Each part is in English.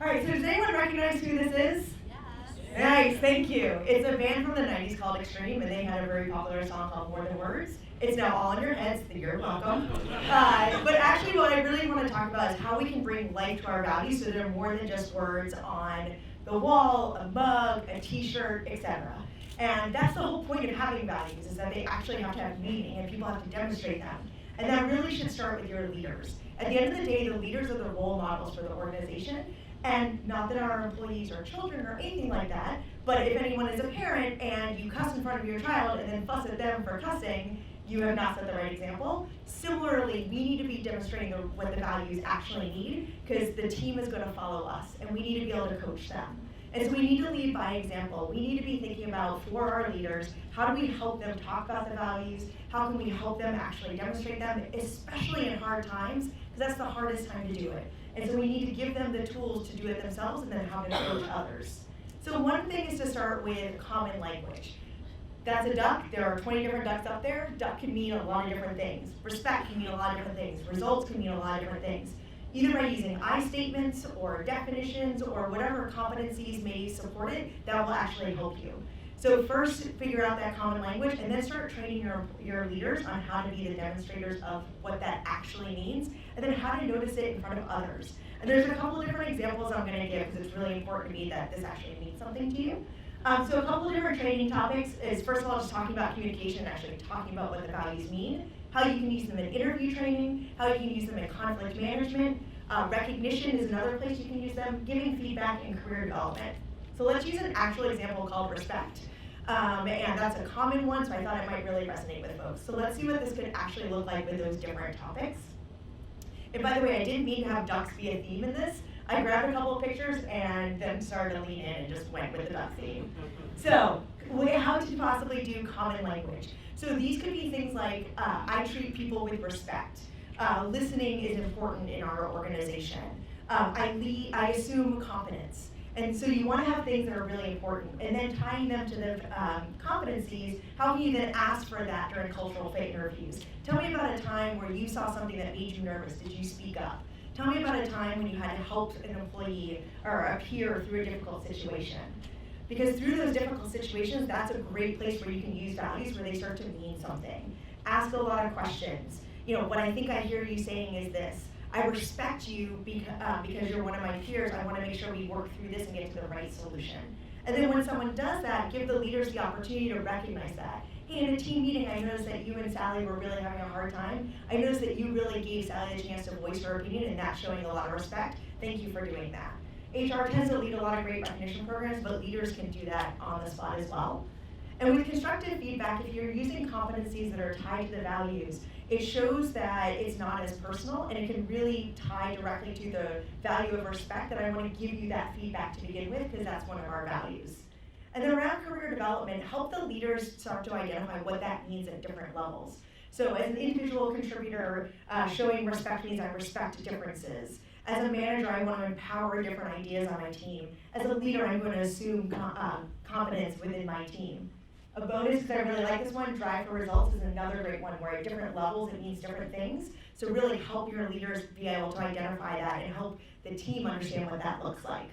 All right, so does anyone recognize who this is? Yes. Nice, thank you. It's a band from the 90s called Extreme, and they had a very popular song called More Than Words. It's now all in your heads, so you're welcome. But actually what I really want to talk about is how we can bring life to our values so they're more than just words on the wall, a mug, a t-shirt, etc. And that's the whole point of having values, is that they actually have to have meaning and people have to demonstrate them. And that really should start with your leaders. At the end of the day, the leaders are the role models for the organization. And not that our employees are children or anything like that, but if anyone is a parent and you cuss in front of your child and then fuss at them for cussing, you have not set the right example. Similarly, we need to be demonstrating what the values actually need, because the team is going to follow us, and we need to be able to coach them. And so we need to lead by example. We need to be thinking about, for our leaders, how do we help them talk about the values? How can we help them actually demonstrate them, especially in hard times, because that's the hardest time to do it. And so we need to give them the tools to do it themselves and then how to coach others. So one thing is to start with common language. That's a duck. There are 20 different ducks up there. Duck can mean a lot of different things. Respect can mean a lot of different things. Results can mean a lot of different things. Either by using I statements or definitions or whatever competencies may support it, that will actually help you. So first, figure out that common language and then start training your leaders on how to be the demonstrators of what that actually means, and then how to notice it in front of others. And there's a couple of different examples I'm going to give because it's really important to me that this actually means something to you. So a couple of different training topics is, first of all, just talking about communication, actually talking about what the values mean, how you can use them in interview training, how you can use them in conflict management. Recognition is another place you can use them, giving feedback and career development. So let's use an actual example called respect. And that's a common one, so I thought it might really resonate with folks. So let's see what this could actually look like with those different topics. And by the way, I didn't mean to have ducks be a theme in this. I grabbed a couple of pictures and then started to lean in and just went with the duck theme. So, how to possibly do common language. So these could be things like, I treat people with respect. Listening is important in our organization. I assume competence. And so you want to have things that are really important, and then tying them to the competencies. How can you then ask for that during cultural fit interviews? Tell me about a time where you saw something that made you nervous. Did you speak up? Tell me about a time when you had to help an employee or a peer through a difficult situation. Because through those difficult situations, that's a great place where you can use values where they start to mean something. Ask a lot of questions. You know, what I think I hear you saying is this: I respect you because you're one of my peers. I want to make sure we work through this and get to the right solution. And then when someone does that, give the leaders the opportunity to recognize that. Hey, in a team meeting, I noticed that you and Sally were really having a hard time. I noticed that you really gave Sally a chance to voice her opinion, and that's showing a lot of respect. Thank you for doing that. HR tends to lead a lot of great recognition programs, but leaders can do that on the spot as well. And with constructive feedback, if you're using competencies that are tied to the values, it shows that it's not as personal, and it can really tie directly to the value of respect, that I want to give you that feedback to begin with, because that's one of our values. And then around career development, help the leaders start to identify what that means at different levels. So as an individual contributor, showing respect means I respect differences. As a manager, I want to empower different ideas on my team. As a leader, I'm going to assume competence within my team. A bonus, because I really like this one, drive for results, is another great one where at different levels it means different things. So really help your leaders be able to identify that and help the team understand what that looks like.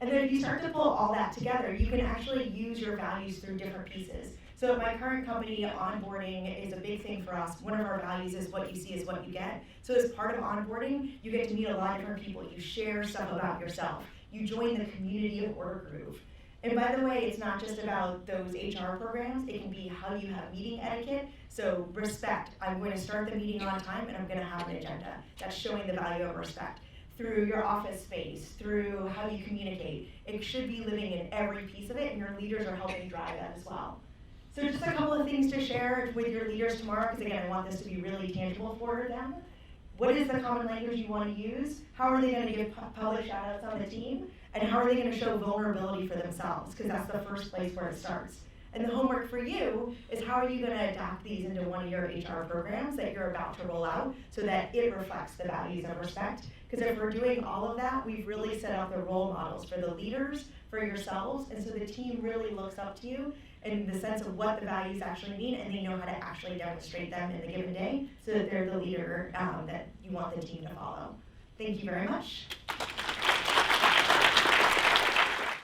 And then if you start to pull all that together, you can actually use your values through different pieces. So at my current company, onboarding is a big thing for us. One of our values is what you see is what you get. So as part of onboarding, you get to meet a lot of different people. You share stuff about yourself. You join the community of Order Groove. And by the way, it's not just about those HR programs. It can be how you have meeting etiquette. So respect. I'm going to start the meeting on time and I'm going to have an agenda. That's showing the value of respect. Through your office space, through how you communicate. It should be living in every piece of it, and your leaders are helping drive that as well. So just a couple of things to share with your leaders tomorrow, because again, I want this to be really tangible for them. What is the common language you want to use? How are they going to give public shout outs on the team? And how are they going to show vulnerability for themselves? Because that's the first place where it starts. And the homework for you is, how are you going to adapt these into one of your HR programs that you're about to roll out so that it reflects the values of respect? Because if we're doing all of that, we've really set out the role models for the leaders, for yourselves, and so the team really looks up to you in the sense of what the values actually mean, and they know how to actually demonstrate them in the given day so that they're the leader that you want the team to follow. Thank you very much.